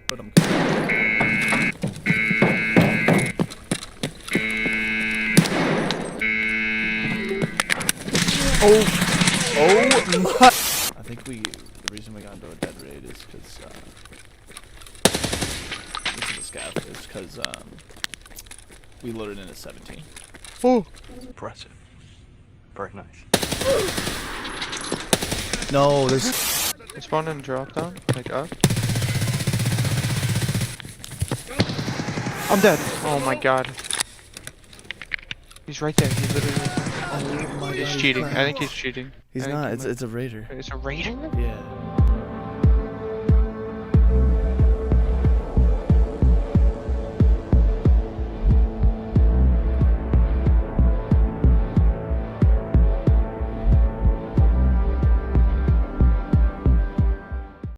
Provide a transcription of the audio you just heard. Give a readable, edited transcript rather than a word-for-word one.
But I'm Oh my! I think the reason we got into a dead raid is because, this is a scav, is because, we loaded in at 17. Oh! Impressive. Very nice. No, there's... They spawned in drop down, like up. I'm dead! Oh my god. He's right there, he's literally right there. Oh my god, He's cheating, I think he's cheating. He's not, it's a raider. It's a raider? Yeah.